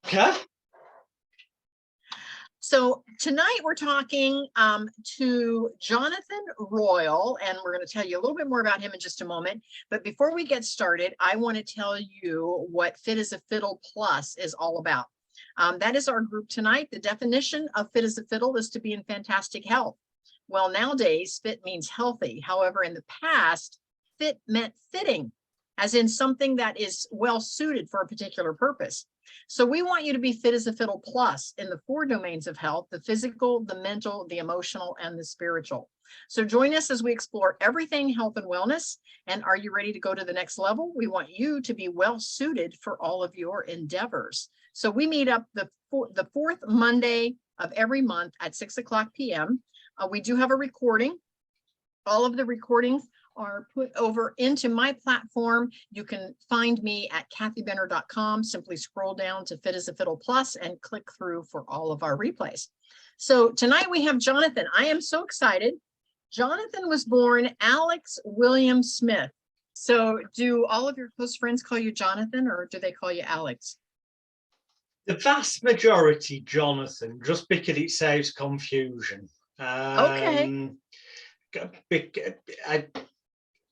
Okay. So tonight we're talking to Jonathan Royle, and we're going to tell you a little bit more about him in just a moment. But before we get started, I want to tell you what Fit as a Fiddle Plus is all about. That is our group tonight. The definition of Fit as a Fiddle is to be in fantastic health. Well, nowadays, fit means healthy. However, in the past, fit meant fitting, as in something that is well suited for a particular purpose. So we want you to be fit as a fiddle plus in the 4 domains of health: the physical, the mental, the emotional, and the spiritual. So join us as we explore everything health and wellness. And are you ready to go to the next level? We want you to be well suited for all of your endeavors. So we meet up the fourth Monday of every month at 6:00 p.m. We do have a recording. All of the recordings are put over into my platform. You can find me at kathybenner.com. Simply scroll down to Fit as a Fiddle Plus and click through for all of our replays. So tonight we have Jonathan. I am so excited. Jonathan was born Alex William Smith. So do all of your close friends call you Jonathan, or do they call you Alex? The vast majority, Jonathan, just because it saves confusion. Okay.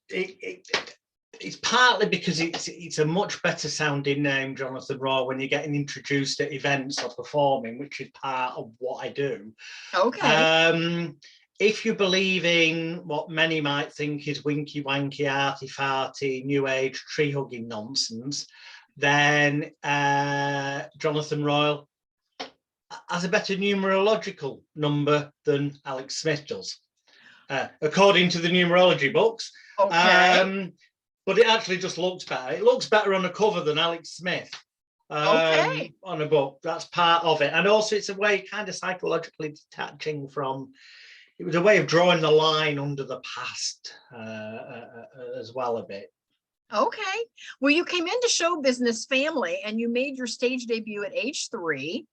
It's partly because it's a much better sounding name, Jonathan Royle, when you're getting introduced at events or performing, which is part of what I do. Okay. If you believe in what many might think is winky wanky, arty farty, new age tree hugging nonsense, then Jonathan Royle has a better numerological number than Alex Smith does, according to the numerology books. Okay. But it actually just looks better. It looks better on a cover than Alex Smith Okay. on a book. That's part of it. And also it's a way kind of psychologically detaching from, it was a way of drawing the line under the past as well a bit. Okay. Well, you came into show business family and you made your stage debut at age 3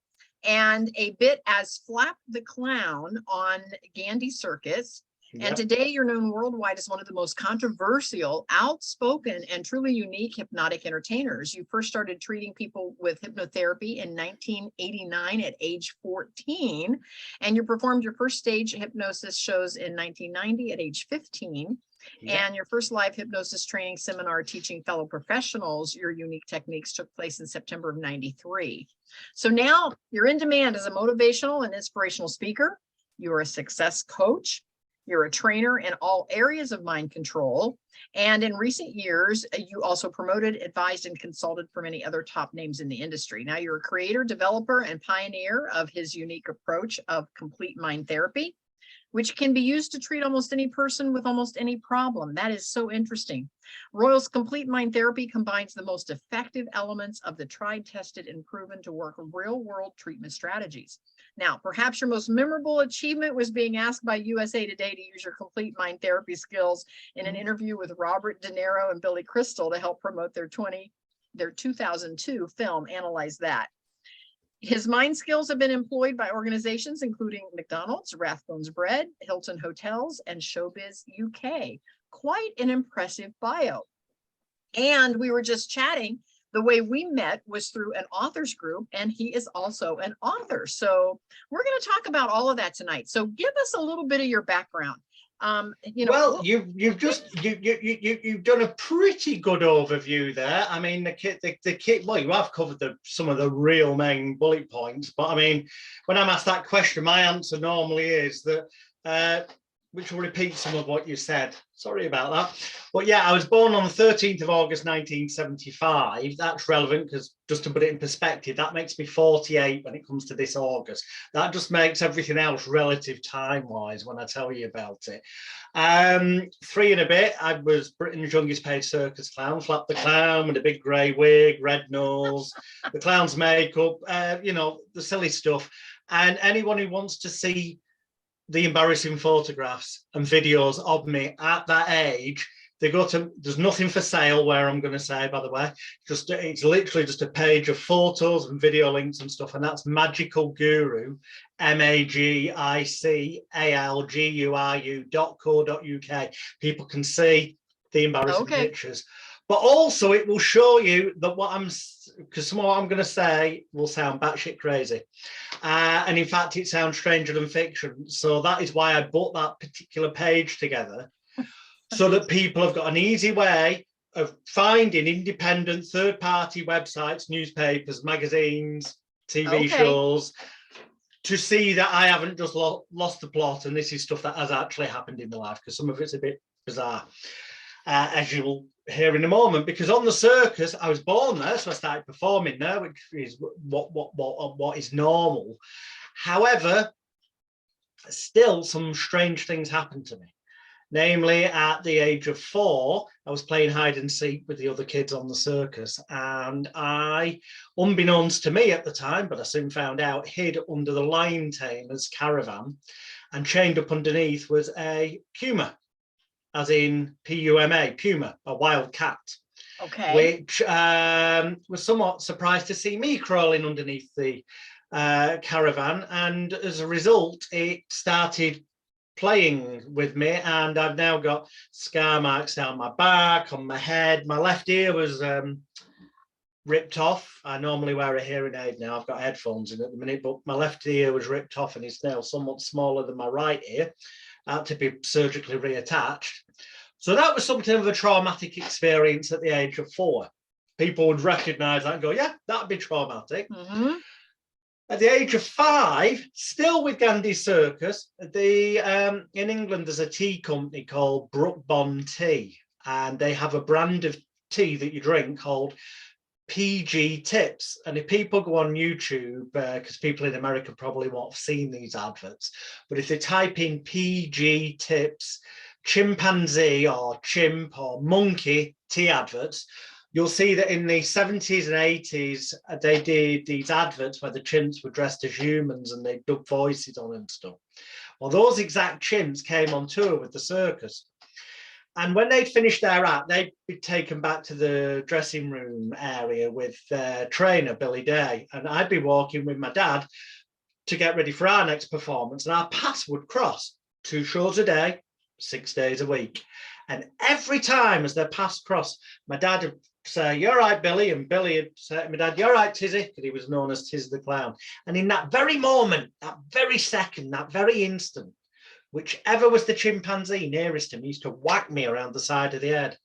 and a bit as Flap the Clown on Gandy Circus. Yep. And today you're known worldwide as one of the most controversial, outspoken, and truly unique hypnotic entertainers. You first started treating people with hypnotherapy in 1989 at age 14, and you performed your first stage hypnosis shows in 1990 at age 15. Yep. And your first live hypnosis training seminar teaching fellow professionals your unique techniques took place in September of 93. So now you're in demand as a motivational and inspirational speaker. You're a success coach. You're a trainer in all areas of mind control. And in recent years, you also promoted, advised, and consulted for many other top names in the industry. Now you're a creator, developer, and pioneer of his unique approach of complete mind therapy, which can be used to treat almost any person with almost any problem. That is so interesting. Royle's Complete Mind Therapy combines the most effective elements of the tried, tested, and proven to work real-world treatment strategies. Now, perhaps your most memorable achievement was being asked by USA Today to use your complete mind therapy skills in an interview with Robert De Niro and Billy Crystal to help promote their 2002 film, Analyze That. His mind skills have been employed by organizations including McDonald's, Rathbones Bread, Hilton Hotels, and Showbiz UK. Quite an impressive bio. And we were just chatting. The way we met was through an authors group, and he is also an author. So we're going to talk about all of that tonight. So give us a little bit of your background. Well, you've done a pretty good overview there. I mean, the kit. Well, you have covered some of the real main bullet points. But I mean, when I'm asked that question, my answer normally is that, which will repeat some of what you said. Sorry about that. But yeah, I was born on the 13th of August, 1975. That's relevant because, just to put it in perspective, that makes me 48 when it comes to this August. That just makes everything else relative time-wise when I tell you about it. 3 and a bit, I was Britain's youngest paid circus clown, Flap the Clown with a big grey wig, red nose, the clown's makeup, the silly stuff. And anyone who wants to see the embarrassing photographs and videos of me at that age, they go to, there's nothing for sale where I'm going to say, by the way, it's literally just a page of photos and video links and stuff, and that's Magical Guru, magicalguru.co.uk. People can see the embarrassing pictures. But also it will show you that because some of what I'm going to say will sound batshit crazy. And in fact, it sounds stranger than fiction. So that is why I put that particular page together, so that people have got an easy way of finding independent third-party websites, newspapers, magazines, TV shows, to see that I haven't just lost the plot, and this is stuff that has actually happened in my life, because some of it's a bit bizarre, as you'll hear in a moment. Because on the circus, I was born there, so I started performing there, which is what is normal. However, still some strange things happened to me. Namely, at the age of 4, I was playing hide and seek with the other kids on the circus, and I, unbeknownst to me at the time, but I soon found out, hid under the lion tamer's caravan, and chained up underneath was a puma, as in P-U-M-A, puma, a wild cat. Which was somewhat surprised to see me crawling underneath the caravan, and as a result, it started playing with me, and I've now got scar marks down my back, on my head. My left ear was ripped off. I normally wear a hearing aid now. I've got headphones in at the minute, but my left ear was ripped off, and it's now somewhat smaller than my right ear. Had to be surgically reattached. So that was something of a traumatic experience at the age of 4. People would recognize that and go, yeah, that'd be traumatic. At the age of 5, still with Gandhi's Circus, in England, there's a tea company called Brook Bond Tea, and they have a brand of tea that you drink called PG Tips. And if people go on YouTube, because people in America probably won't have seen these adverts, but if they type in PG Tips, chimpanzee or chimp or monkey tea adverts, you'll see that in the 70s and 80s, they did these adverts where the chimps were dressed as humans and they dubbed voices on and stuff. Well, those exact chimps came on tour with the circus. And when they'd finished their act, they'd be taken back to the dressing room area with their trainer, Billy Day. And I'd be walking with my dad to get ready for our next performance. And our paths would cross 2 shows a day, 6 days a week. And every time as their paths crossed, my dad would say, "You're right, Billy," and Billy would say to my dad, "You're right, Tizzy," because he was known as Tiz the Clown. And in that very moment, that very second, that very instant, whichever was the chimpanzee nearest to me used to whack me around the side of the head.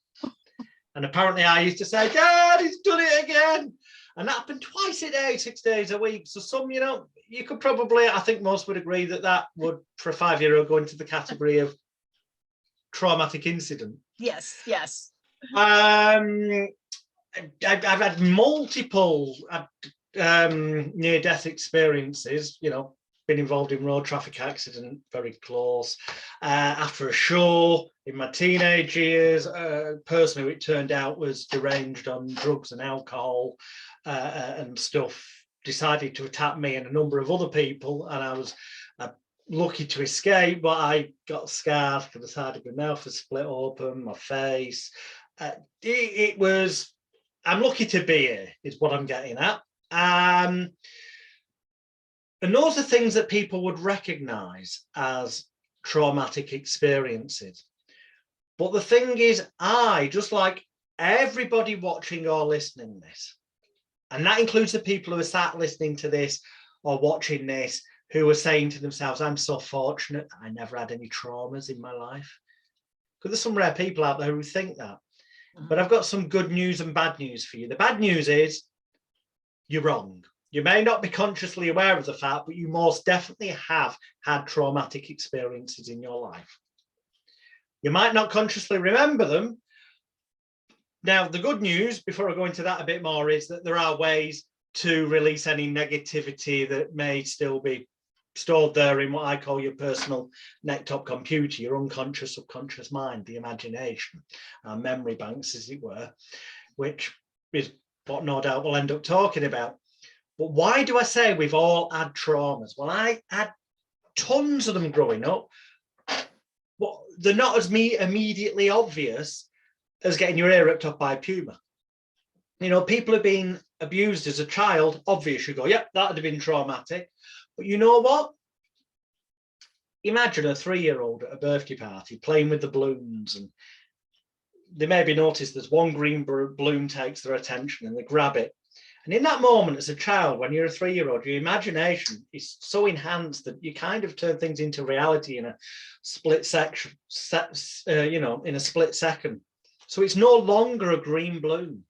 And apparently I used to say, "Dad, he's done it again." And that happened twice a day, 6 days a week. So some, you could probably, I think most would agree that that would, for a 5-year-old, go into the category of traumatic incident. Yes, yes. I've had multiple near-death experiences, been involved in road traffic accident, very close. After a show in my teenage years, a person who it turned out was deranged on drugs and alcohol and stuff, decided to attack me and a number of other people, and I was lucky to escape, but I got scarred to the side of my mouth was split open, my face. It was, I'm lucky to be here, is what I'm getting at. And those are things that people would recognize as traumatic experiences. But the thing is, just like everybody watching or listening this, and that includes the people who are sat listening to this or watching this, who are saying to themselves, "I'm so fortunate I never had any traumas in my life." Because there's some rare people out there who think that. But I've got some good news and bad news for you. The bad news is you're wrong. You may not be consciously aware of the fact, but you most definitely have had traumatic experiences in your life. You might not consciously remember them. Now, the good news, before I go into that a bit more, is that there are ways to release any negativity that may still be stored there in what I call your personal neck-top computer, your unconscious, subconscious mind, the imagination, our memory banks, as it were, which is what no doubt we'll end up talking about. But why do I say we've all had traumas? Well, I had tons of them growing up, but they're not as immediately obvious as getting your ear ripped off by a puma. People have been abused as a child, obvious, you go, yep, that would have been traumatic. But you know what? Imagine a 3-year-old at a birthday party playing with the balloons and they maybe notice there's one green bloom takes their attention and they grab it. And in that moment, as a child, when you're a 3-year-old, your imagination is so enhanced that you kind of turn things into reality in a split section, in a split second. So it's no longer a green bloom.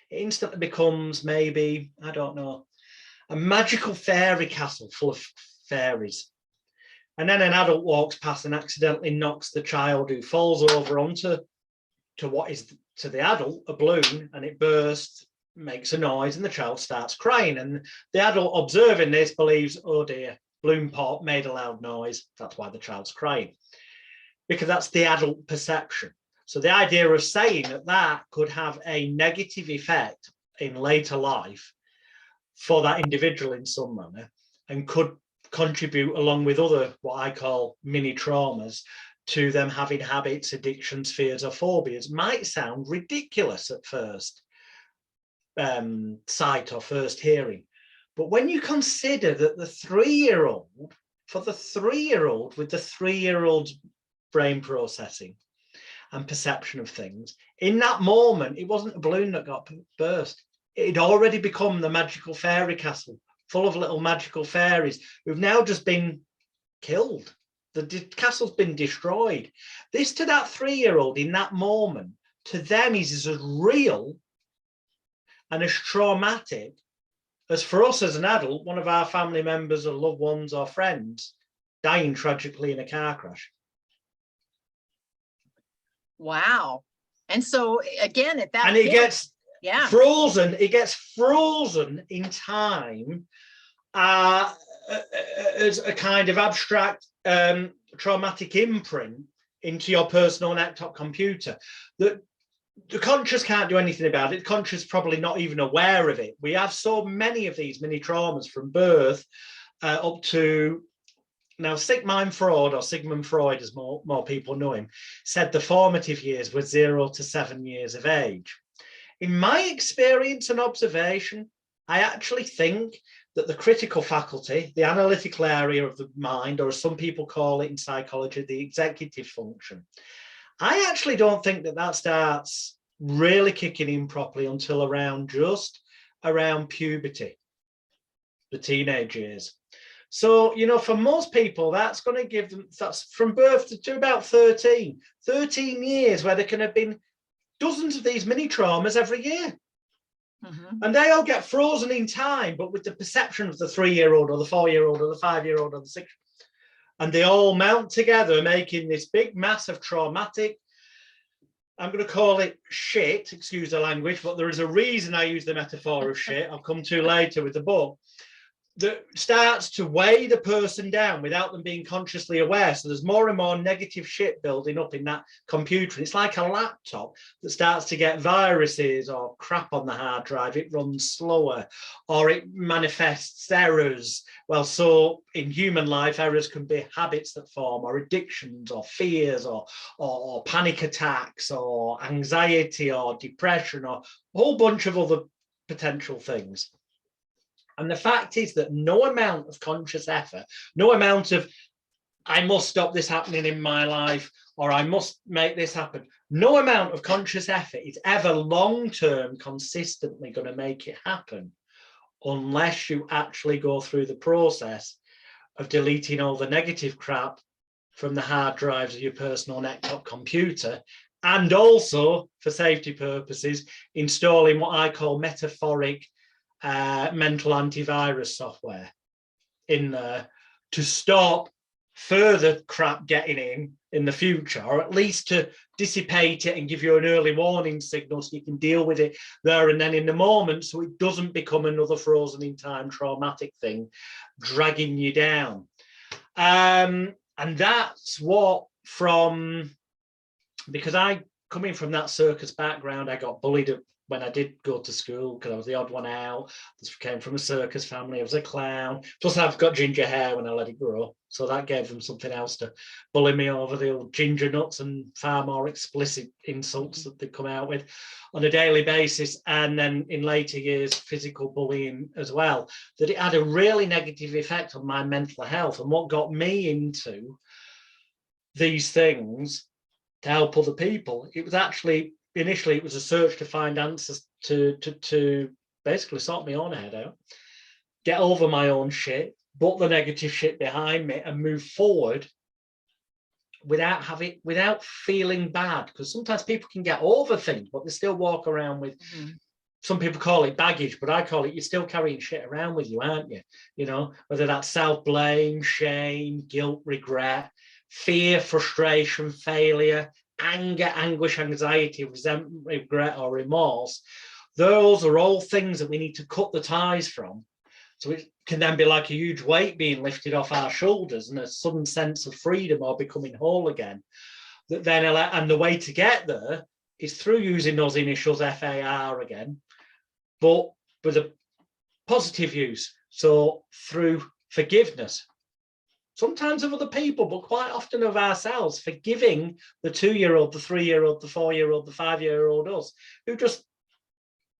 It instantly becomes maybe, I don't know, a magical fairy castle full of fairies. And then an adult walks past and accidentally knocks the child, who falls over onto what is to the adult a balloon, and it bursts, makes a noise, and the child starts crying. And the adult observing this believes, oh dear, balloon pop made a loud noise. That's why the child's crying, because that's the adult perception. So the idea of saying that that could have a negative effect in later life for that individual in some manner, and could contribute, along with other what I call mini traumas, to them having habits, addictions, fears or phobias, might sound ridiculous at first sight or first hearing. But when you consider that the 3-year-old, for the 3-year-old with the 3-year-old's brain processing and perception of things, in that moment, it wasn't a balloon that got burst. It had already become the magical fairy castle full of little magical fairies who've now just been killed. The castle's been destroyed. This, to that 3-year-old in that moment, to them is as real and as traumatic as for us as an adult, one of our family members or loved ones or friends dying tragically in a car crash. Wow. And so again, at that and it point, gets frozen. It gets frozen in time as a kind of abstract traumatic imprint into your personal laptop computer that the conscious can't do anything about it. The conscious is probably not even aware of it. We have so many of these mini traumas from birth up to now. Sigmund Freud, or Sigmund Freud as more people know him, said the formative years were 0 to 7 years of age. In my experience and observation, I actually think that the critical faculty, the analytical area of the mind, or as some people call it in psychology, the executive function, I actually don't think that that starts really kicking in properly until just around puberty, the teenage years. So, you know, for most people, that's going to give them, that's from birth to about 13 years, where there can have been dozens of these mini traumas every year. And they all get frozen in time, but with the perception of the 3-year-old or the 4-year-old or the 5-year-old or the 6, and they all mount together, making this big mass of traumatic, I'm going to call it shit, excuse the language, but there is a reason I use the metaphor of shit, I'll come to later with the book, that starts to weigh the person down without them being consciously aware. So there's more and more negative shit building up in that computer. It's like a laptop that starts to get viruses or crap on the hard drive. It runs slower, or it manifests errors. Well, so in human life, errors can be habits that form, or addictions, or fears, or panic attacks, or anxiety, or depression, or a whole bunch of other potential things. And the fact is that no amount of conscious effort, no amount of, I must stop this happening in my life, or I must make this happen, no amount of conscious effort is ever long-term consistently going to make it happen, unless you actually go through the process of deleting all the negative crap from the hard drives of your personal laptop computer, and also, for safety purposes, installing what I call metaphoric mental antivirus software in there to stop further crap getting in the future, or at least to dissipate it and give you an early warning signal so you can deal with it there and then in the moment, so it doesn't become another frozen in time traumatic thing dragging you down. And that's what, because I, coming from that circus background, I got bullied when I did go to school because I was the odd one out. This came from a circus family. I was a clown. Plus, I've got ginger hair when I let it grow. So that gave them something else to bully me over, the old ginger nuts and far more explicit insults that they come out with on a daily basis. And then in later years, physical bullying as well, that it had a really negative effect on my mental health. And what got me into these things to help other people, it was actually initially it was a search to find answers to basically sort my own head out, get over my own shit, put the negative shit behind me, and move forward without feeling bad. Because sometimes people can get over things, but they still walk around with. Some people call it baggage, but I call it, you're still carrying shit around with you, aren't you? You know, whether that's self-blame, shame, guilt, regret, fear, frustration, failure, anger, anguish, anxiety, resentment, regret, or remorse. Those are all things that we need to cut the ties from. So it can then be like a huge weight being lifted off our shoulders and a sudden sense of freedom or becoming whole again. That then, and the way to get there is through using those initials FAR again, but with a positive use. So through forgiveness, sometimes of other people, but quite often of ourselves, forgiving the 2-year-old, the 3-year-old, the 4-year-old, the 5-year-old us, who just,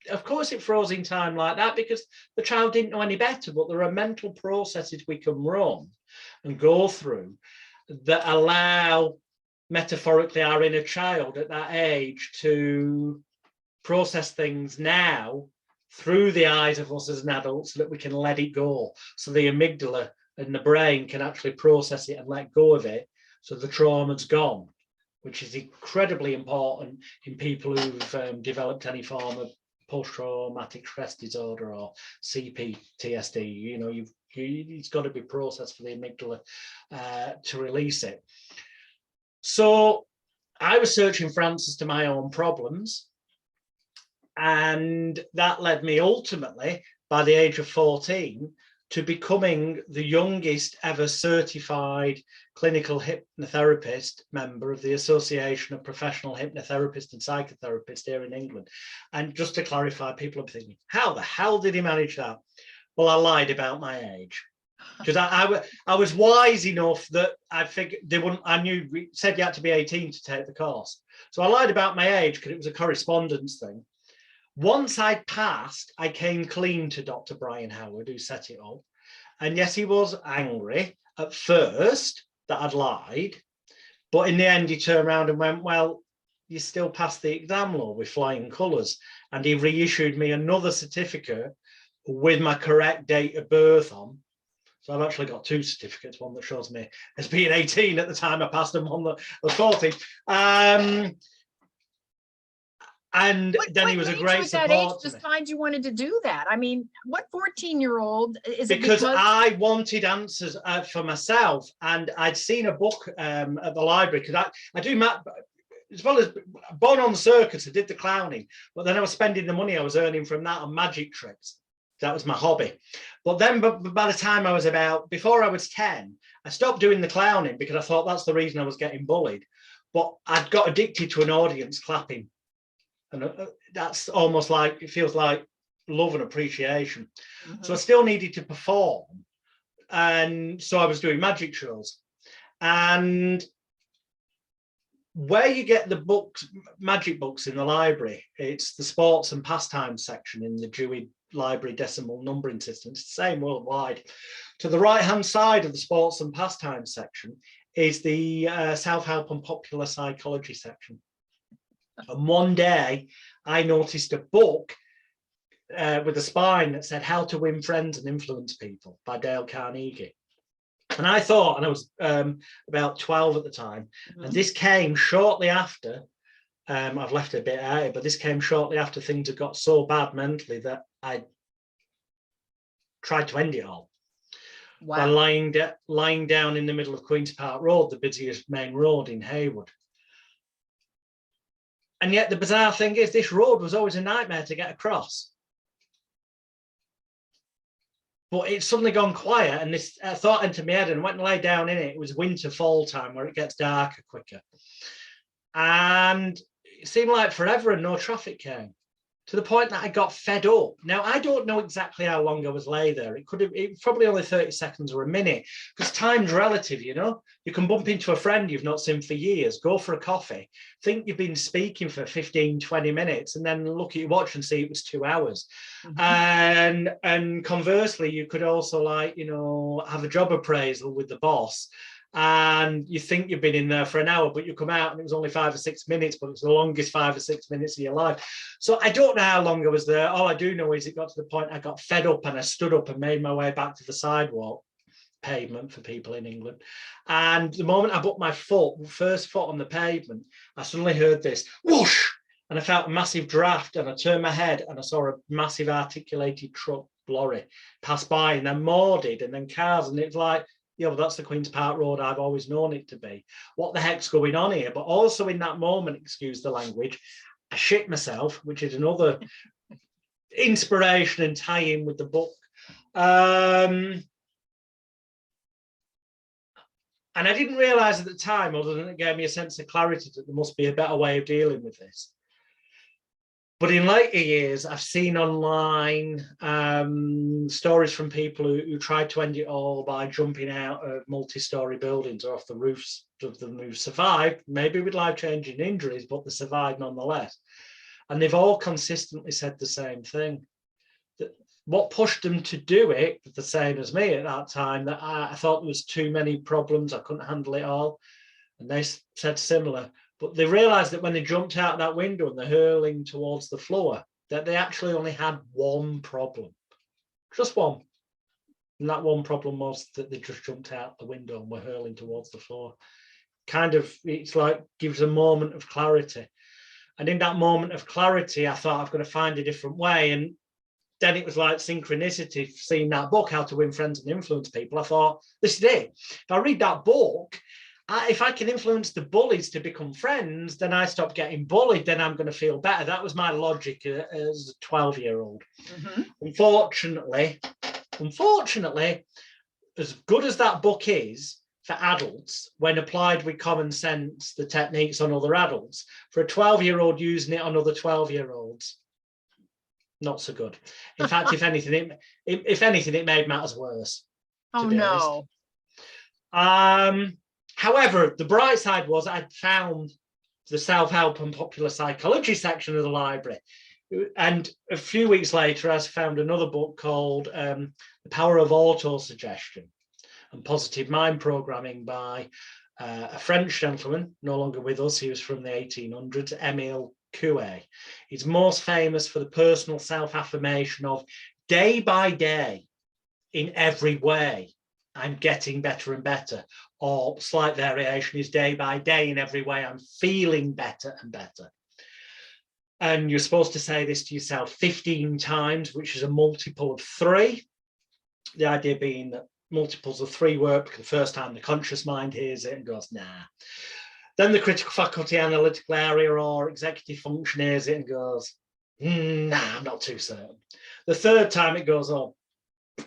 of course, it froze in time like that because the child didn't know any better, but there are mental processes we can run and go through that allow, metaphorically, our inner child at that age to process things now through the eyes of us as an adult so that we can let it go. So the amygdala and the brain can actually process it and let go of it. So the trauma's gone, which is incredibly important in people who've developed any form of post-traumatic stress disorder or CPTSD. You know, it's got to be processed for the amygdala to release it. So I was searching for answers to my own problems. And that led me ultimately, by the age of 14, to becoming the youngest ever certified clinical hypnotherapist member of the Association of Professional Hypnotherapists and Psychotherapists here in England. And just to clarify, people are thinking, how the hell did he manage that? Well, I lied about my age. Because I was wise enough that I figured they wouldn't. I knew we said you had to be 18 to take the course. So I lied about my age because it was a correspondence thing. Once I'd passed, I came clean to Dr. Brian Howard, who set it up. And yes, he was angry at first that I'd lied. But in the end, he turned around and went, well, you still passed the exam, law with flying colours. And he reissued me another certificate with my correct date of birth on. So I've actually got 2 certificates, one that shows me as being 18 at the time I passed them, one that was 40. And then he was a great support to me. Decide you wanted to do that? I mean, what 14-year-old is it? Because I wanted answers for myself, and I'd seen a book at the library. Because I do as well as Born on the Circus, I did the clowning, but then I was spending the money I was earning from that on magic tricks. That was my hobby. But then by the time I was before I was 10, I stopped doing the clowning because I thought that's the reason I was getting bullied. But I'd got addicted to an audience clapping. And that's almost like, it feels like love and appreciation. So I still needed to perform. And so I was doing magic shows. And where you get the books, magic books in the library, it's the sports and pastimes section in the Dewey Library decimal numbering system. It's the same worldwide. To the right-hand side of the sports and pastimes section is the self-help and popular psychology section. And one day I noticed a book with a spine that said How to Win Friends and Influence People by Dale Carnegie. And I thought, and I was about 12 at the time, and this came shortly after, I've left it a bit out, but this came shortly after things had got so bad mentally that I tried to end it all. Wow. By lying down in the middle of Queen's Park Road, the busiest main road in Haywood. And yet the bizarre thing is this road was always a nightmare to get across. But it's suddenly gone quiet, and this thought entered my head, and went and lay down in it. It was winter, fall time, where it gets darker quicker. And it seemed like forever and no traffic came, to the point that I got fed up. Now, I don't know exactly how long I was lay there. It was probably only 30 seconds or a minute, because time's relative, you know. You can bump into a friend you've not seen for years, go for a coffee, think you've been speaking for 15, 20 minutes, and then look at your watch and see it was 2 hours. And conversely, you could also, like, you know, have a job appraisal with the boss, and you think you've been in there for an hour, but you come out and it was only 5 or 6 minutes, but it's the longest 5 or 6 minutes of your life. So I don't know how long I was there. All I do know is it got to the point I got fed up and I stood up and made my way back to the sidewalk, pavement for people in England. And the moment I put my first foot on the pavement, I suddenly heard this whoosh, and I felt a massive draft, and I turned my head and I saw a massive articulated truck lorry pass by and then moored, and then cars, and it's like, yeah, well, that's the Queen's Park Road I've always known it to be. What the heck's going on here? But also in that moment, excuse the language, I shit myself, which is another inspiration and tie-in with the book. And I didn't realize at the time, other than it gave me a sense of clarity, that there must be a better way of dealing with this. But in later years, I've seen online stories from people who tried to end it all by jumping out of multi-story buildings or off the roofs of them, who survived, maybe with life-changing injuries, but they survived nonetheless. And they've all consistently said the same thing. That what pushed them to do it, the same as me at that time, that I thought there was too many problems, I couldn't handle it all. And they said similar. But they realized that when they jumped out that window and they're hurling towards the floor, that they actually only had one problem, just one. And that one problem was that they just jumped out the window and were hurling towards the floor. Kind of, it's like gives a moment of clarity. And in that moment of clarity, I thought, I've got to find a different way. And then it was like synchronicity, seeing that book, How to Win Friends and Influence People. I thought, this is it. If I read that book, if I can influence the bullies to become friends, then I stop getting bullied, then I'm going to feel better. That was my logic as a 12-year-old. Mm-hmm. Unfortunately, as good as that book is for adults, when applied with common sense, the techniques on other adults, for a 12-year-old using it on other 12-year-olds, not so good. In fact, if anything, it made matters worse. Oh, no. However, the bright side was I'd found the self-help and popular psychology section of the library. And a few weeks later, I found another book called The Power of Autosuggestion and Positive Mind Programming by a French gentleman, no longer with us. He was from the 1800s, Émile Coué. He's most famous for the personal self-affirmation of day by day, in every way, I'm getting better and better, or slight variation is day by day, in every way, I'm feeling better and better. And you're supposed to say this to yourself 15 times, which is a multiple of 3. The idea being that multiples of 3 work because the first time the conscious mind hears it and goes, nah. Then the critical faculty, analytical area, or executive function hears it and goes, nah, I'm not too certain. The third time it goes, oh,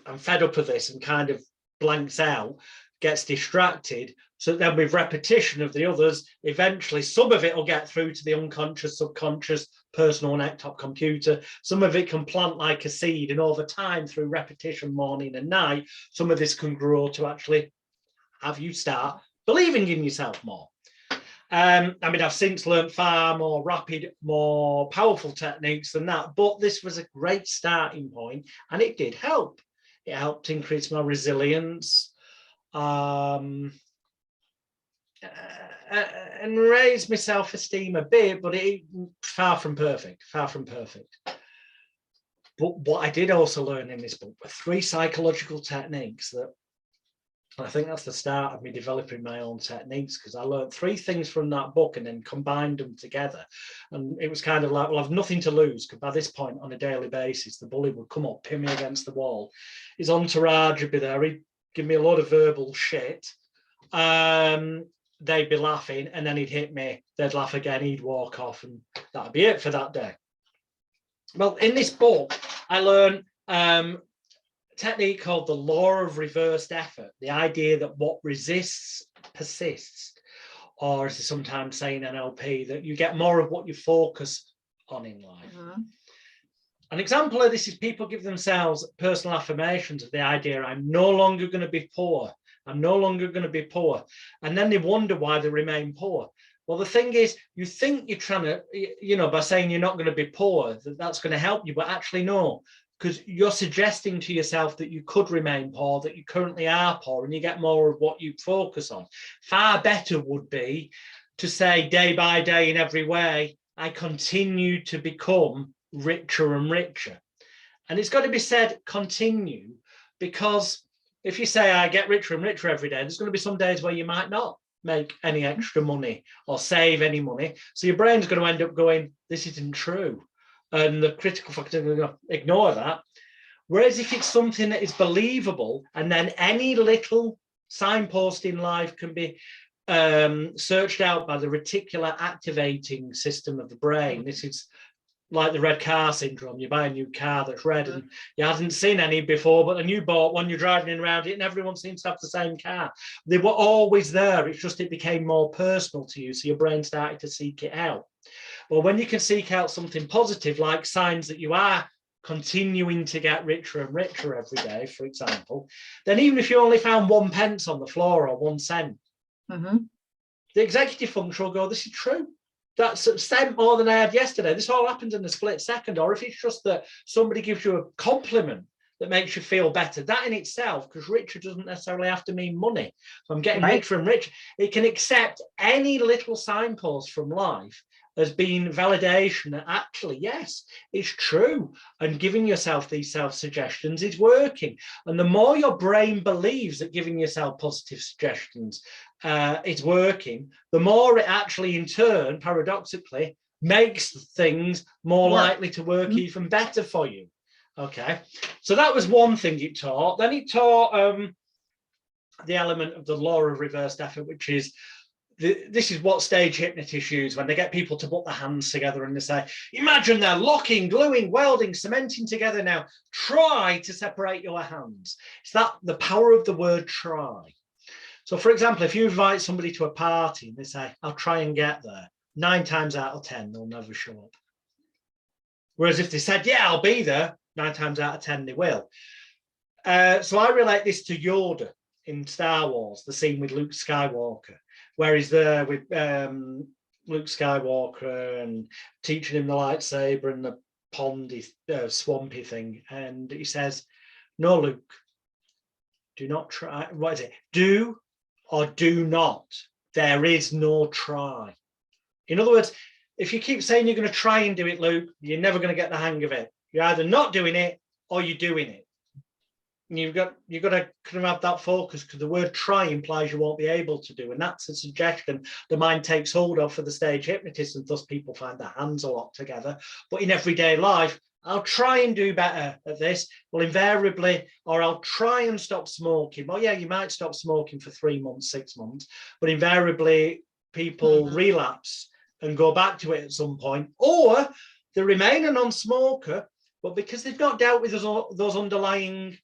I'm fed up of this, and kind of blanks out, gets distracted. So then with repetition of the others, eventually some of it will get through to the unconscious, subconscious, personal neck-top computer. Some of it can plant like a seed, and over time, through repetition morning and night, some of this can grow to actually have you start believing in yourself more. I mean, I've since learned far more rapid, more powerful techniques than that, but this was a great starting point, and it did help. It helped increase my resilience and raise my self-esteem a bit, but it far from perfect, far from perfect. But what I did also learn in this book were 3 psychological techniques that, I think that's the start of me developing my own techniques, because I learned 3 things from that book and then combined them together. And it was kind of like, well, I've nothing to lose, because by this point on a daily basis, the bully would come up, pin me against the wall. His entourage would be there. He'd give me a lot of verbal shit. They'd be laughing, and then he'd hit me. They'd laugh again. He'd walk off, and that'd be it for that day. Well, in this book, I learned technique called the law of reversed effort, the idea that what resists persists, or as they sometimes say in NLP, that you get more of what you focus on in life. Mm-hmm. An example of this is people give themselves personal affirmations of the idea, I'm no longer going to be poor. I'm no longer going to be poor. And then they wonder why they remain poor. Well, the thing is, you think you're trying to, by saying you're not going to be poor, that's going to help you, but actually no. because you're suggesting to yourself that you could remain poor, that you currently are poor, and you get more of what you focus on. Far better would be to say day by day in every way, I continue to become richer and richer. And it's got to be said continue, because if you say I get richer and richer every day, there's going to be some days where you might not make any extra money or save any money. So your brain's going to end up going, this isn't true. And the critical factor is going to ignore that. Whereas if it's something that is believable, and then any little signpost in life can be searched out by the reticular activating system of the brain. This is like the red car syndrome. You buy a new car that's red and you hadn't seen any before, but then you bought one, you're driving around it, and everyone seems to have the same car. They were always there. It's just it became more personal to you, so your brain started to seek it out. Well, when you can seek out something positive, like signs that you are continuing to get richer and richer every day, for example, then even if you only found 1 pence on the floor or 1 cent, the executive function will go, this is true. That's a cent more than I had yesterday. This all happens in a split second. Or if it's just that somebody gives you a compliment that makes you feel better, that in itself, because richer doesn't necessarily have to mean money. So I'm getting richer and richer. It can accept any little signpost from life as being validation that actually, yes, it's true. And giving yourself these self-suggestions is working. And the more your brain believes that giving yourself positive suggestions is working, the more it actually, in turn, paradoxically, makes things more likely to work even better for you. Okay, so that was one thing it taught. Then it taught the element of the law of reversed effort, which is this is what stage hypnotists use when they get people to put their hands together and they say, imagine they're locking, gluing, welding, cementing together now. Try to separate your hands. It's that the power of the word try. So, for example, if you invite somebody to a party and they say, I'll try and get there, 9 times out of 10, they'll never show up. Whereas if they said, yeah, I'll be there, 9 times out of 10, they will. So I relate this to Yoda in Star Wars, the scene with Luke Skywalker, where he's there with Luke Skywalker and teaching him the lightsaber and the pondy, swampy thing. And he says, no, Luke, do not try. What is it? Do or do not. There is no try. In other words, if you keep saying you're going to try and do it, Luke, you're never going to get the hang of it. You're either not doing it or you're doing it. And you've got to kind of have that focus, because the word try implies you won't be able to do. And that's a suggestion the mind takes hold of for the stage hypnotist, and thus people find their hands a lot together. But in everyday life, I'll try and do better at this. Well, invariably, or I'll try and stop smoking. Well, yeah, you might stop smoking for 3 months, 6 months, but invariably people relapse and go back to it at some point, or they remain a non-smoker, but because they've not dealt with those underlying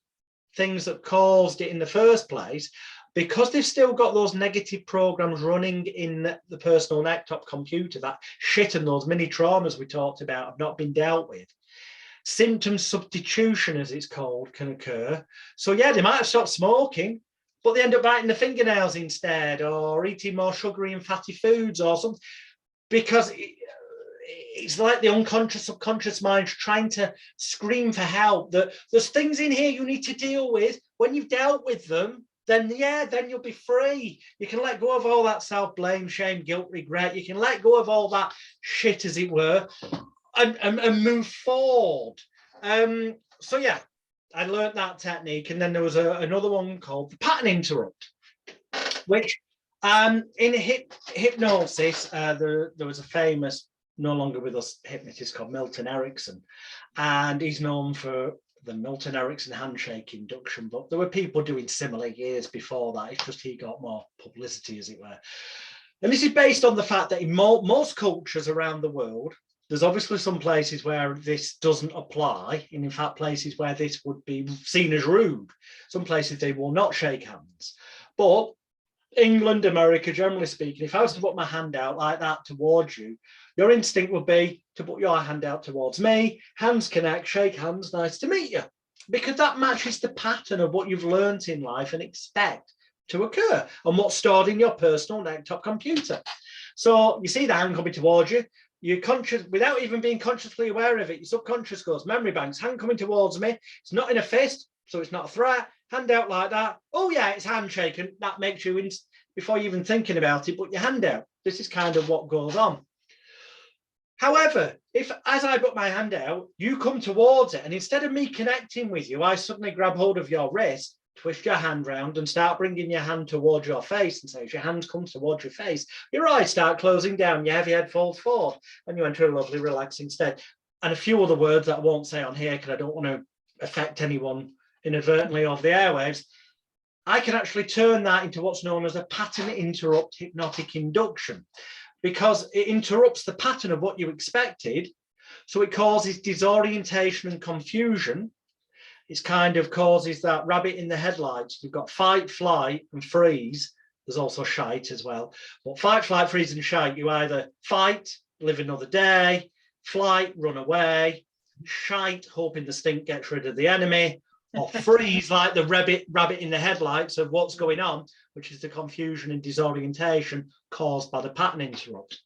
things that caused it in the first place, because they've still got those negative programs running in the personal desktop computer, that shit and those mini traumas we talked about have not been dealt with. Symptom substitution, as it's called, can occur. So yeah, they might have stopped smoking, but they end up biting the fingernails instead, or eating more sugary and fatty foods or something, because it's like the unconscious, subconscious mind trying to scream for help, that there's things in here you need to deal with. When you've dealt with them, then you'll be free. You can let go of all that self-blame, shame, guilt, regret. You can let go of all that shit, as it were, and move forward. So yeah, I learned that technique. And then there was another one called the pattern interrupt, which in hypnosis, there was a famous, no longer with us, hypnotist called Milton Erickson, and he's known for the Milton Erickson handshake induction, but there were people doing similar years before that. It's just he got more publicity, as it were. And this is based on the fact that in most cultures around the world, there's obviously some places where this doesn't apply, and in fact places where this would be seen as rude. Some places they will not shake hands. But England, America, generally speaking, if I was to put my hand out like that towards you, your instinct would be to put your hand out towards me, hands connect, shake hands, nice to meet you. Because that matches the pattern of what you've learned in life and expect to occur, and what's stored in your personal desktop computer. So you see the hand coming towards you, you're conscious, without even being consciously aware of it, your subconscious goes, memory banks, hand coming towards me. It's not in a fist, so it's not a threat. Hand out like that. Oh yeah, it's handshaking. That makes you, before you're even thinking about it, put your hand out. This is kind of what goes on. However, if as I put my hand out, you come towards it, and instead of me connecting with you, I suddenly grab hold of your wrist, twist your hand round and start bringing your hand towards your face, and say, as your hand comes towards your face, your eyes start closing down, your heavy head falls forward, and you enter a lovely relaxing state. And a few other words that I won't say on here because I don't want to affect anyone inadvertently over the airwaves. I can actually turn that into what's known as a pattern interrupt hypnotic induction, because it interrupts the pattern of what you expected. So it causes disorientation and confusion. It's kind of causes that rabbit in the headlights. We've got fight, flight, and freeze. There's also shite as well. But fight, flight, freeze, and shite, you either fight, live another day, flight, run away, shite, hoping the stink gets rid of the enemy, or freeze like the rabbit in the headlights of what's going on, which is the confusion and disorientation caused by the pattern interrupt.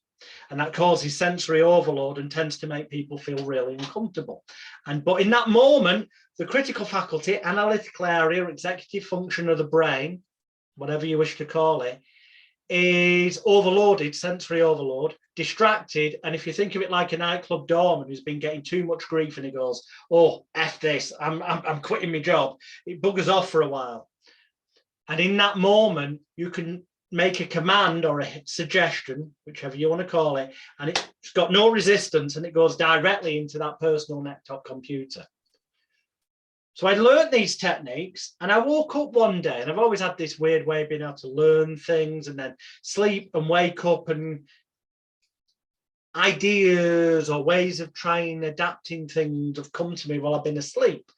And that causes sensory overload and tends to make people feel really uncomfortable. But in that moment, the critical faculty, analytical area, executive function of the brain, whatever you wish to call it, is overloaded, sensory overload, distracted. And if you think of it like a nightclub doorman who's been getting too much grief and he goes, oh, F this, I'm quitting my job. It buggers off for a while. And in that moment, you can make a command or a suggestion, whichever you want to call it, and it's got no resistance and it goes directly into that personal desktop computer. So I learned these techniques and I woke up one day, and I've always had this weird way of being able to learn things and then sleep and wake up, and ideas or ways of trying adapting things have come to me while I've been asleep.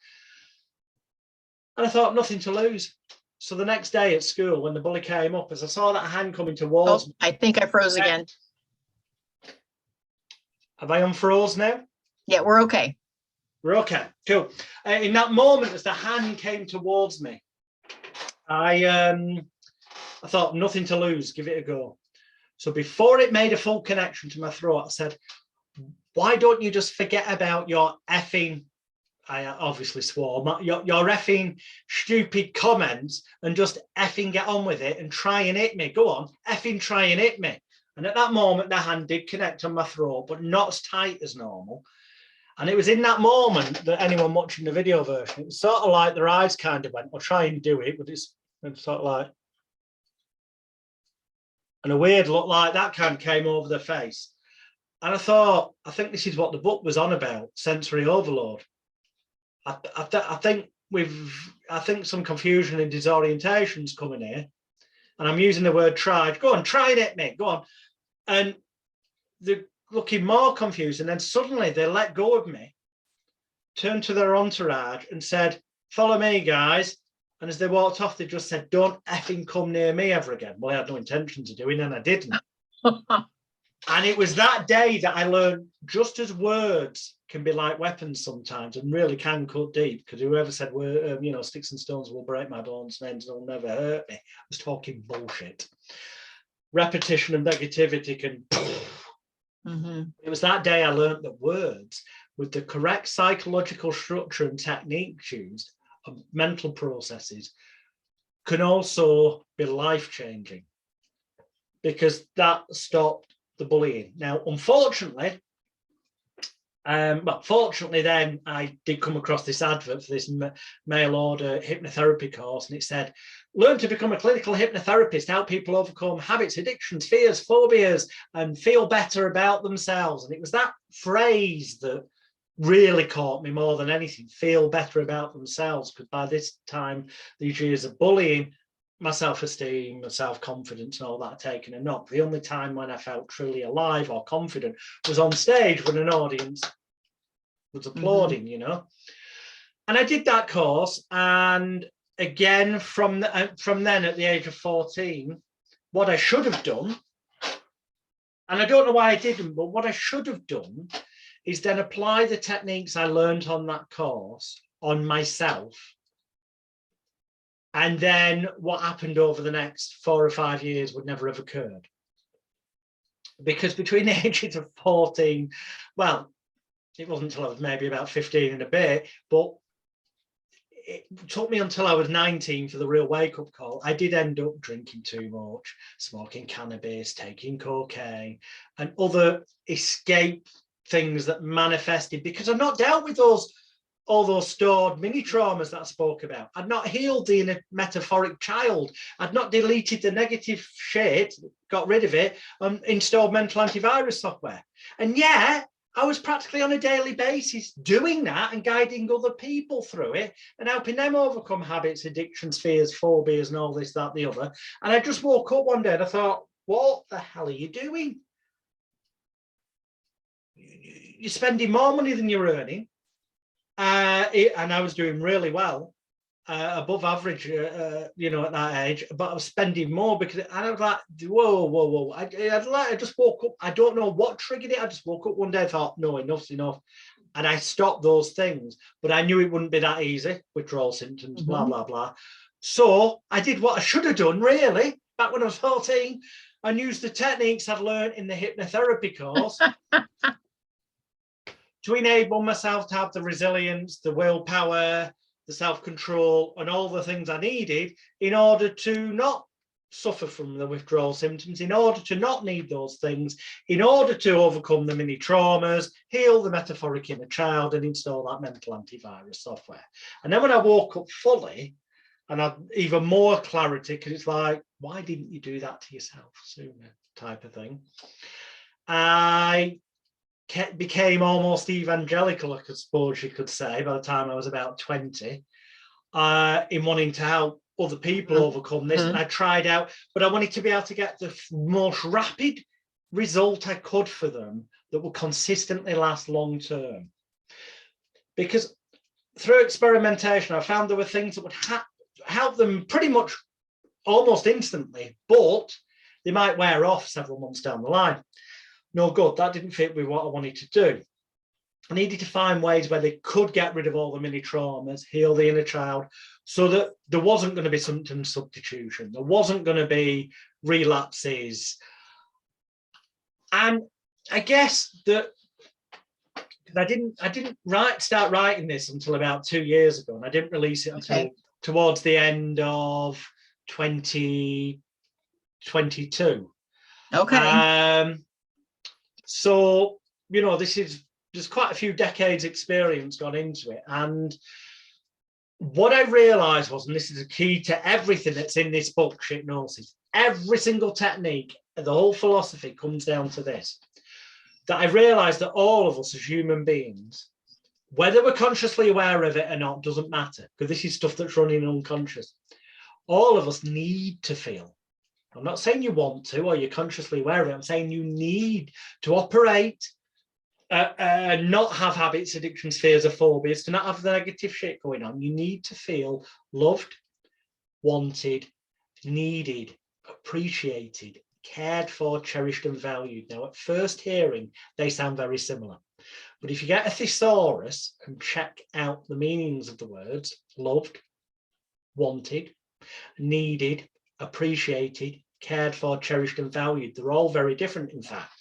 And I thought, nothing to lose. So the next day at school, when the bully came up, as I saw that hand coming towards me. I think I froze again. Have I unfroze now? Yeah, we're okay. We're okay, cool. In that moment, as the hand came towards me, I thought, nothing to lose, give it a go. So before it made a full connection to my throat, I said, why don't you just forget about your effing, I obviously swore, your effing stupid comments and just effing get on with it and try and hit me. Go on, effing try and hit me. And at that moment, the hand did connect on my throat, but not as tight as normal. And it was in that moment that anyone watching the video version, it was sort of like their eyes kind of went, I'll try and do it, but it's sort of like, and a weird look like that kind of came over the face. And I thought, I think this is what the book was on about, sensory overload. I think some confusion and disorientation's coming here. And I'm using the word try. Go on, try and hit me, go on. And they're looking more confused. And then suddenly they let go of me, turned to their entourage and said, follow me, guys. And as they walked off, they just said, don't effing come near me ever again. Well, I had no intentions of doing, and I didn't. And it was that day that I learned just as words can be like weapons sometimes and really can cut deep, because whoever said, sticks and stones will break my bones, names will never hurt me, I was talking bullshit. Repetition of negativity can... It was that day I learned that words with the correct psychological structure and techniques used, mental processes, can also be life-changing, because that stopped the bullying. Now, unfortunately, fortunately then I did come across this advert for this mail order hypnotherapy course, and it said, learn to become a clinical hypnotherapist, help people overcome habits, addictions, fears, phobias, and feel better about themselves. And it was that phrase that really caught me more than anything, feel better about themselves, because by this time, these years of bullying, my self-esteem, my self-confidence and all that taken a knock. The only time when I felt truly alive or confident was on stage when an audience was applauding, you know. And I did that course, and again, from then at the age of 14, what I should have done, and I don't know why I didn't, but what I should have done is then apply the techniques I learned on that course on myself. And then what happened over the next 4 or 5 years would never have occurred. because between the ages of 14, well, it wasn't until I was maybe about 15 and a bit, but it took me until I was 19 for the real wake-up call. I did end up drinking too much, smoking cannabis, taking cocaine, and other escape things that manifested because I've not dealt with all those stored mini traumas that I spoke about. I'd not healed the metaphoric child. I'd not deleted the negative shit, got rid of it, and installed mental antivirus software. And yeah, I was practically on a daily basis doing that and guiding other people through it and helping them overcome habits, addictions, fears, phobias, and all this, that, the other. And I just woke up one day and I thought, what the hell are you doing? You're spending more money than you're earning. And I was doing really well, above average, you know, at that age, but I was spending more because I was like, whoa. I just woke up. I don't know what triggered it. I just woke up one day and thought, no, enough's enough. And I stopped those things, but I knew it wouldn't be that easy, withdrawal symptoms, blah, blah, blah. So I did what I should have done, really, back when I was 14, and used the techniques I'd learned in the hypnotherapy course to enable myself to have the resilience, the willpower, the self-control, and all the things I needed in order to not suffer from the withdrawal symptoms, in order to not need those things, in order to overcome the mini traumas, heal the metaphoric inner child, and install that mental antivirus software. And then when I woke up fully, and I had even more clarity, because it's like, why didn't you do that to yourself sooner, type of thing. I became almost evangelical, I suppose you could say, by the time I was about 20, in wanting to help other people overcome this. And I tried out, but I wanted to be able to get the most rapid result I could for them that would consistently last long term. Because through experimentation, I found there were things that would help them pretty much almost instantly, but they might wear off several months down the line. No good, that didn't fit with what I wanted to do. I needed to find ways where they could get rid of all the mini traumas, heal the inner child, so that there wasn't going to be symptom substitution, there wasn't going to be relapses. And I guess that I didn't start writing this until about 2 years ago, and I didn't release it until towards the end of 2022. Okay. So, you know, there's quite a few decades experience gone into it. And what I realized was, and this is the key to everything that's in this book, Shitnosis, every single technique, the whole philosophy comes down to this, that I realized that all of us as human beings, whether we're consciously aware of it or not, doesn't matter, because this is stuff that's running unconscious. All of us need to feel. I'm not saying you want to or you're consciously aware of it. I'm saying you need to operate, not have habits, addictions, fears, or phobias, to not have the negative shit going on. You need to feel loved, wanted, needed, appreciated, cared for, cherished, and valued. Now, at first hearing, they sound very similar. But if you get a thesaurus and check out the meanings of the words, loved, wanted, needed, appreciated, cared for, cherished, and valued, they're all very different, in fact.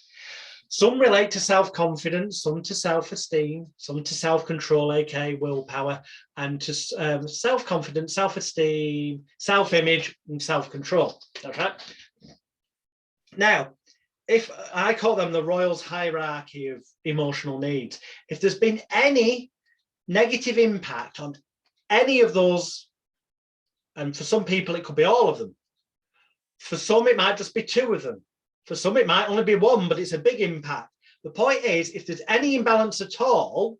Some relate to self-confidence, some to self-esteem, some to self-control, aka willpower, and to self-confidence, self-esteem, self-image, and self-control. Okay. Now, if I call them the Royle's hierarchy of emotional needs, if there's been any negative impact on any of those, and for some people it could be all of them, for some it might just be 2 of them, for some it might only be 1, but it's a big impact. The point is, if there's any imbalance at all,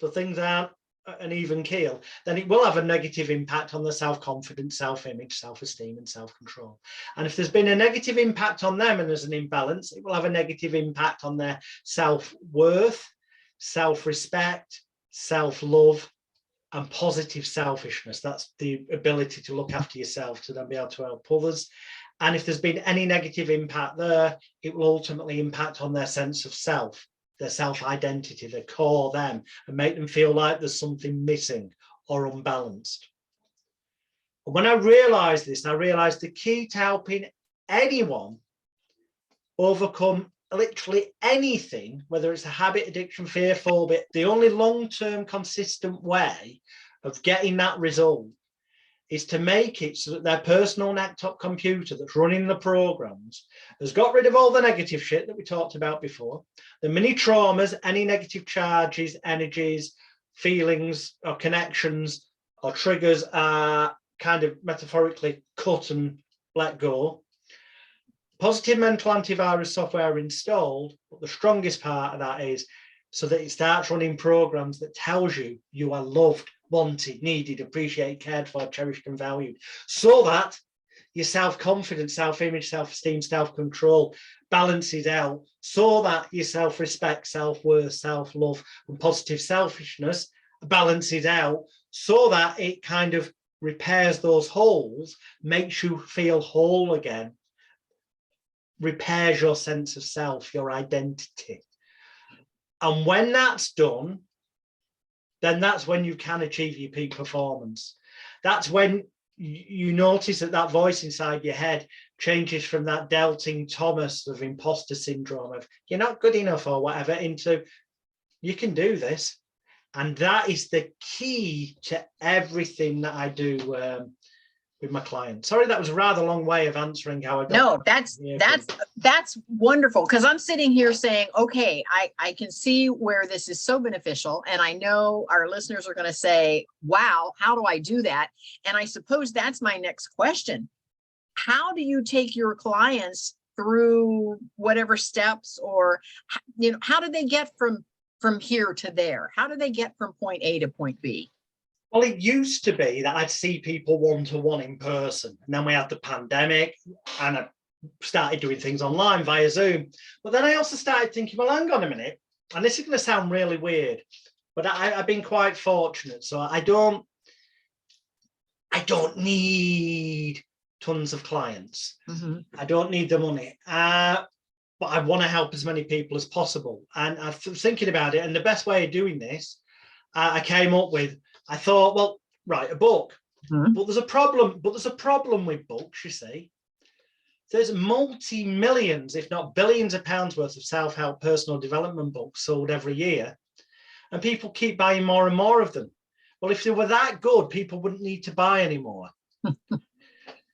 so things aren't an even keel, then it will have a negative impact on the self-confidence, self-image, self-esteem, and self-control. And if there's been a negative impact on them and there's an imbalance, it will have a negative impact on their self-worth, self-respect, self-love, and positive selfishness. That's the ability to look after yourself to then be able to help others. And if there's been any negative impact there, it will ultimately impact on their sense of self, their self-identity, their core them, and make them feel like there's something missing or unbalanced. And when I realized this, I realized the key to helping anyone overcome literally anything, whether it's a habit, addiction, fear, phobia, the only long-term consistent way of getting that result is to make it so that their personal laptop computer that's running the programs has got rid of all the negative shit that we talked about before, the mini traumas, any negative charges, energies, feelings or connections or triggers are kind of metaphorically cut and let go. Positive mental antivirus software installed, but the strongest part of that is so that it starts running programs that tells you you are loved, wanted, needed, appreciated, cared for, cherished and valued, so that your self-confidence, self-image, self-esteem, self-control balances out, so that your self-respect, self-worth, self-love and positive selfishness balances out, so that it kind of repairs those holes, makes you feel whole again, repairs your sense of self, your identity. And when that's done, then that's when you can achieve your peak performance. That's when you notice that that voice inside your head changes from that doubting Thomas of imposter syndrome of you're not good enough or whatever into you can do this. And that is the key to everything that I do with my clients. Sorry, that was a rather long way of answering how I got. No, that's wonderful. Because I'm sitting here saying, okay, I can see where this is so beneficial. And I know our listeners are going to say, wow, how do I do that? And I suppose that's my next question. How do you take your clients through whatever steps, or, you know, how do they get from here to there? How do they get from point A to point B? Well, it used to be that I'd see people one-to-one in person, and then we had the pandemic and I started doing things online via Zoom. But then I also started thinking, well, hang on a minute, and this is going to sound really weird, but I've been quite fortunate. So I don't need tons of clients. Mm-hmm. I don't need the money. But I want to help as many people as possible. And I was thinking about it, and the best way of doing this, I came up with, I thought, well, write a book. Mm-hmm. But there's a problem with books, you see. There's multi-millions, if not billions of pounds worth of self-help personal development books sold every year. And people keep buying more and more of them. Well, if they were that good, people wouldn't need to buy anymore.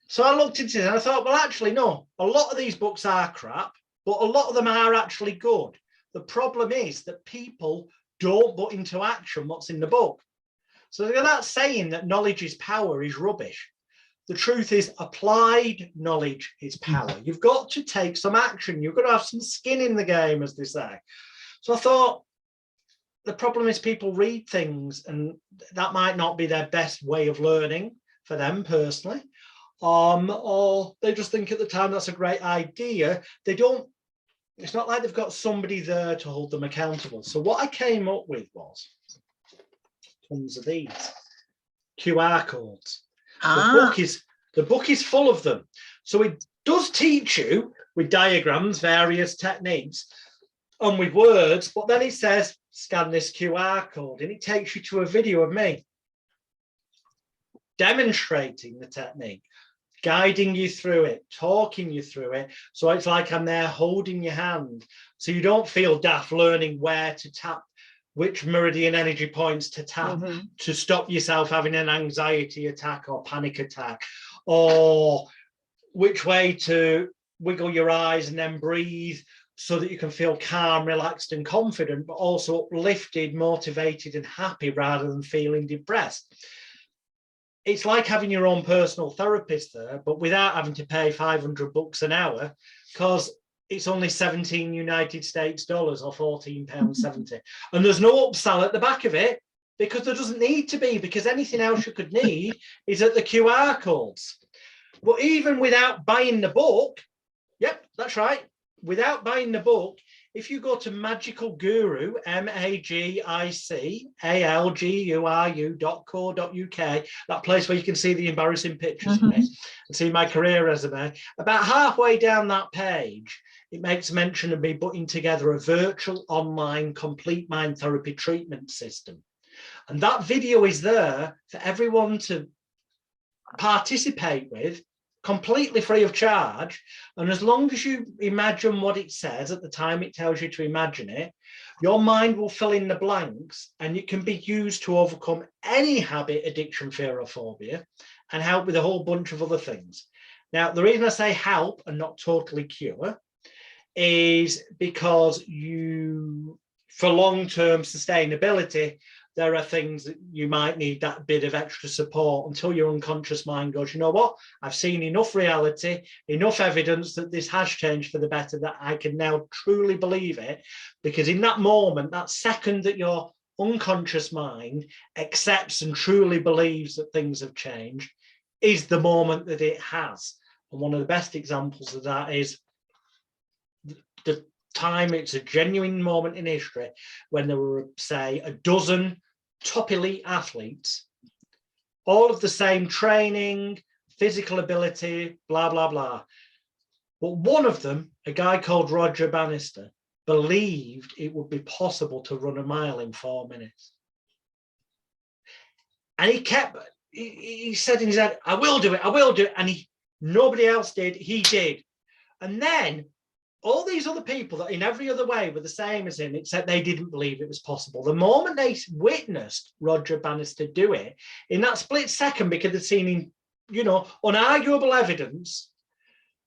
So I looked into it and I thought, well, actually, no, a lot of these books are crap, but a lot of them are actually good. The problem is that people don't put into action what's in the book. So that saying that knowledge is power is rubbish. The truth is applied knowledge is power. You've got to take some action. You've got to have some skin in the game, as they say. So I thought the problem is people read things and that might not be their best way of learning for them personally. Or they just think at the time that's a great idea. They don't, it's not like they've got somebody there to hold them accountable. So what I came up with was tons of these QR codes. The book is full of them. So it does teach you with diagrams, various techniques, and with words, but then it says, scan this QR code, and it takes you to a video of me demonstrating the technique, guiding you through it, talking you through it. So it's like I'm there holding your hand. So you don't feel daft learning where to tap, which meridian energy points to tap to stop yourself having an anxiety attack or panic attack, or which way to wiggle your eyes and then breathe so that you can feel calm, relaxed and confident, but also uplifted, motivated and happy rather than feeling depressed. It's like having your own personal therapist there, but without having to pay $500 an hour, because it's only 17 United States dollars or £14.70. And there's no upsell at the back of it, because there doesn't need to be, because anything else you could need is at the QR codes. But even without buying the book, yep, that's right, without buying the book, if you go to Magical Guru, magicalguru.co.uk, that place where you can see the embarrassing pictures of me and see my career resume, about halfway down that page, it makes mention of me putting together a virtual online complete mind therapy treatment system. And that video is there for everyone to participate with completely free of charge. And as long as you imagine what it says at the time it tells you to imagine it, your mind will fill in the blanks, and it can be used to overcome any habit, addiction, fear, or phobia, and help with a whole bunch of other things. Now, the reason I say help and not totally cure is because for long-term sustainability, there are things that you might need that bit of extra support until your unconscious mind goes, you know what, I've seen enough reality, enough evidence that this has changed for the better, that I can now truly believe it. Because in that moment, that second that your unconscious mind accepts and truly believes that things have changed, is the moment that it has. And one of the best examples of that is the time, it's a genuine moment in history when there were, say, a dozen top elite athletes, all of the same training, physical ability, blah, blah, blah. But one of them, a guy called Roger Bannister, believed it would be possible to run a mile in 4 minutes. And he said in his head, I will do it, I will do it. And nobody else did, he did. And then all these other people that in every other way were the same as him, except they didn't believe it was possible. The moment they witnessed Roger Bannister do it, in that split second, because they'd seen him, unarguable evidence,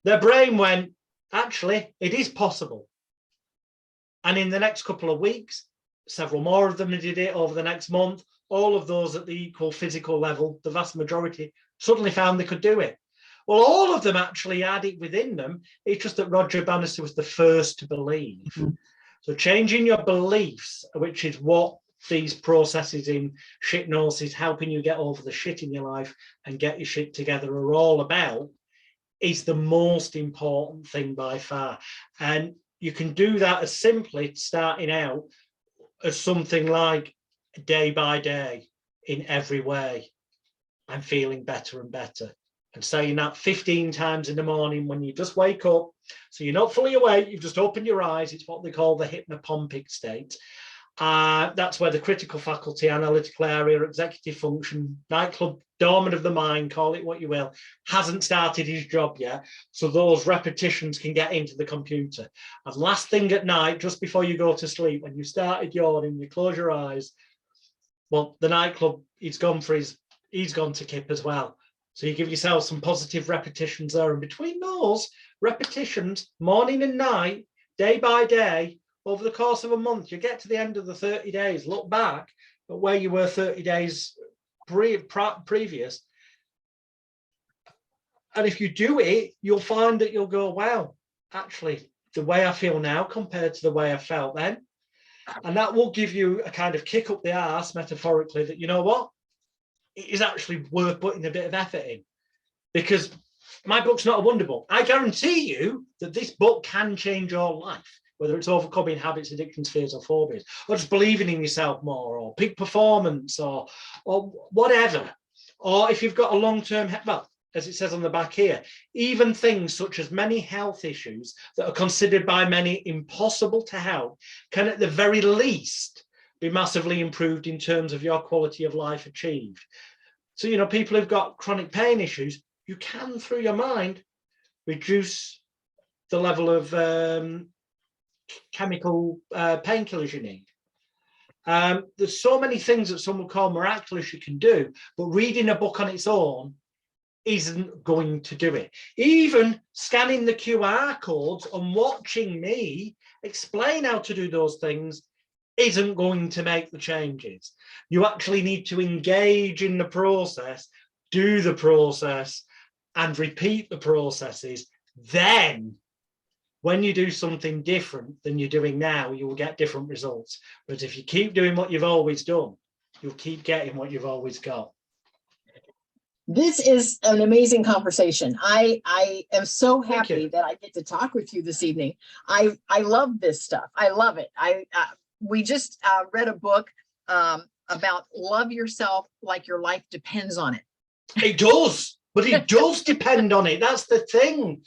their brain went, actually, it is possible. And in the next couple of weeks, several more of them did it. Over the next month, all of those at the equal physical level, the vast majority, suddenly found they could do it. Well, all of them actually had it within them. It's just that Roger Bannister was the first to believe. Mm-hmm. So changing your beliefs, which is what these processes in shitnosis, helping you get over the shit in your life and get your shit together, are all about, is the most important thing by far. And you can do that as simply starting out as something like day by day in every way. I'm feeling better and better. And saying that 15 times in the morning when you just wake up. So you're not fully awake, you've just opened your eyes. It's what they call the hypnopompic state. That's where the critical faculty, analytical area, executive function, nightclub dormant of the mind, call it what you will, hasn't started his job yet. So those repetitions can get into the computer. And last thing at night, just before you go to sleep, when you started yawning, you close your eyes. Well, the nightclub, he's gone to kip as well. So you give yourself some positive repetitions there. And between those repetitions, morning and night, day by day, over the course of a month, you get to the end of the 30 days, look back at where you were 30 days previous. And if you do it, you'll find that you'll go, wow, actually, the way I feel now compared to the way I felt then. And that will give you a kind of kick up the arse, metaphorically, that, you know what? It is actually worth putting a bit of effort in, because my book's not a wonder book. I guarantee you that this book can change your life, whether it's overcoming habits, addictions, fears, or phobias, or just believing in yourself more, or peak performance, or whatever. Or if you've got a long-term, well, as it says on the back here, even things such as many health issues that are considered by many impossible to help can at the very least be massively improved in terms of your quality of life achieved. So, people who've got chronic pain issues, you can, through your mind, reduce the level of chemical painkillers you need. There's so many things that some would call miraculous you can do, but reading a book on its own isn't going to do it. Even scanning the QR codes and watching me explain how to do those things isn't going to make the changes. You actually need to engage in the process, do the process, and repeat the processes. Then, when you do something different than you're doing now, you will get different results. But if you keep doing what you've always done, you'll keep getting what you've always got. This is an amazing conversation. I am so happy that I get to talk with you this evening. I love this stuff. I love it. We just read a book about love yourself like your life depends on it. It does, but it does depend on it. That's the thing.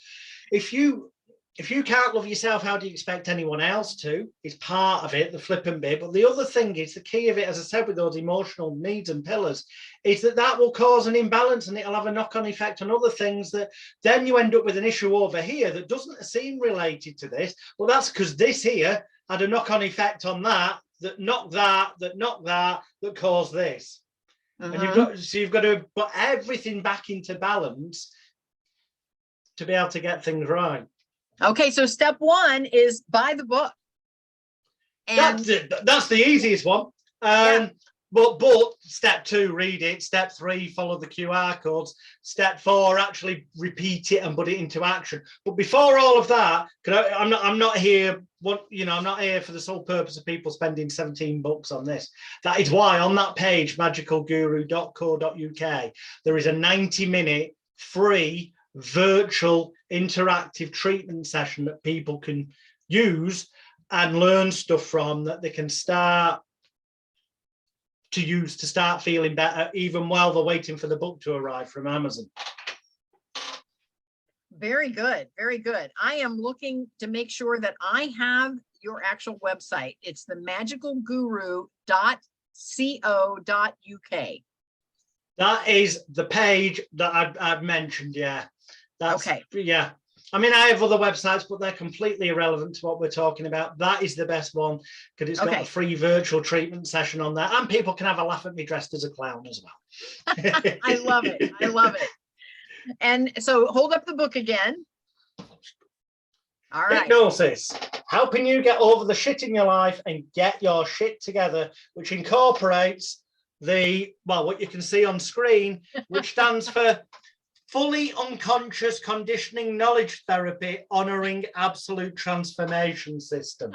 If you if you can't love yourself, how do you expect anyone else to? Is part of it, the flippant bit. But the other thing is, the key of it, as I said, with those emotional needs and pillars, is that will cause an imbalance, and it'll have a knock-on effect on other things, that then you end up with an issue over here that doesn't seem related to this. Well, that's because this here had a knock-on effect on that, that knocked that, that caused this. And you've got to put everything back into balance to be able to get things right. Okay, so step one is buy the book. And that's the easiest one. But step two, read it. Step three, follow the QR codes. Step four, actually repeat it and put it into action. But before all of that, I'm not here. I'm not here for the sole purpose of people spending 17 bucks on this. That is why on that page, magicalguru.co.uk, there is a 90-minute free virtual interactive treatment session that people can use and learn stuff from, that they can start to use to start feeling better, even while they're waiting for the book to arrive from Amazon. Very good. Very good. I am looking to make sure that I have your actual website. It's the magicalguru.co.uk. That is the page that I've mentioned. Yeah. That's, okay. Yeah. I mean, I have other websites, but they're completely irrelevant to what we're talking about. That is the best one, because it's got a free virtual treatment session on there, and people can have a laugh at me dressed as a clown as well. I love it. I love it. And so hold up the book again. All right. Hypnosis, helping you get over the shit in your life and get your shit together, which incorporates what you can see on screen, which stands for Fully Unconscious Conditioning Knowledge Therapy, Honoring Absolute Transformation System.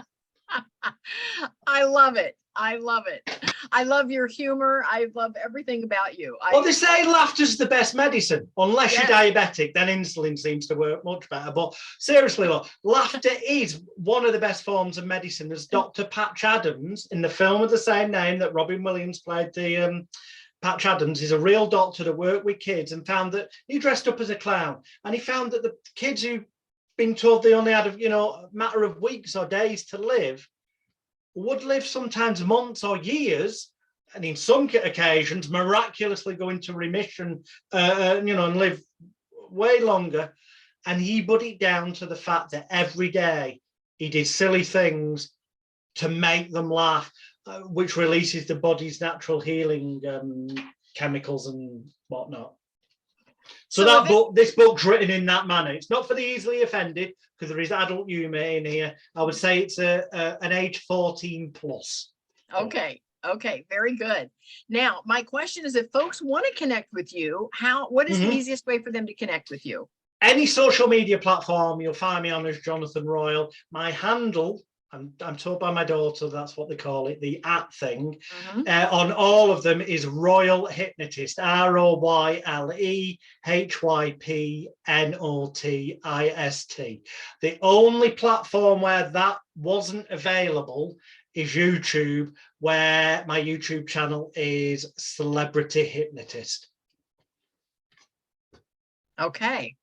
I love it. I love it. I love your humor. I love everything about you. Well, they say laughter's the best medicine. Unless you're diabetic, then insulin seems to work much better. But seriously, look, laughter is one of the best forms of medicine. As Dr. Patch Adams, in the film of the same name that Robin Williams played, Patch Adams is a real doctor that worked with kids, and found that he dressed up as a clown, and he found that the kids who'd been told they only had a matter of weeks or days to live would live sometimes months or years, and in some occasions miraculously go into remission, and live way longer. And he put it down to the fact that every day he did silly things to make them laugh, which releases the body's natural healing chemicals and whatnot. So this book's written in that manner. It's not for the easily offended, because there is adult humor in here. I would say it's an age 14 plus. Okay. Okay. Very good. Now, my question is, if folks want to connect with you, what is the easiest way for them to connect with you? Any social media platform, you'll find me on as Jonathan Royle. My handle, I'm told by my daughter that's what they call it, the @ thing, on all of them is Royle Hypnotist, ROYLEHYPNOTIST. The only platform where that wasn't available is YouTube, where my YouTube channel is Celebrity Hypnotist. Okay.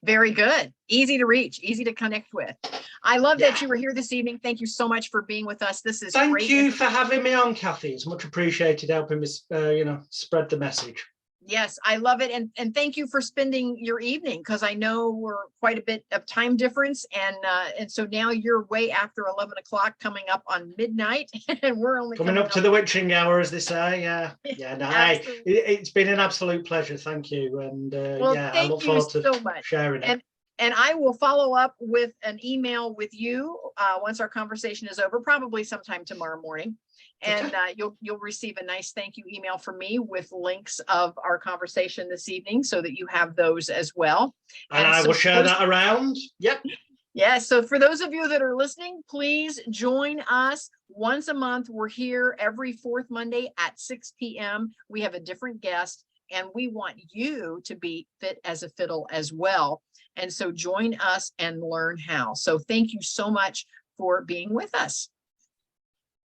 Very good. Easy to reach, easy to connect with. I love that you were here this evening. Thank you so much for being with us. This is great. Thank you for having me on, Kathy. It's much appreciated, helping me, spread the message. Yes, I love it. And thank you for spending your evening, because I know we're quite a bit of time difference. And so now you're way after 11 o'clock, coming up on midnight, and we're only coming up to the witching hour, as they say. Yeah. It's been an absolute pleasure. Thank you. And I look forward to sharing it. And I will follow up with an email with you once our conversation is over, probably sometime tomorrow morning. And you'll receive a nice thank you email from me with links of our conversation this evening, so that you have those as well. And I will share that around. Yep. Yeah. So for those of you that are listening, please join us once a month. We're here every fourth Monday at 6 p.m. We have a different guest, and we want you to be fit as a fiddle as well. And so join us and learn how. So thank you so much for being with us.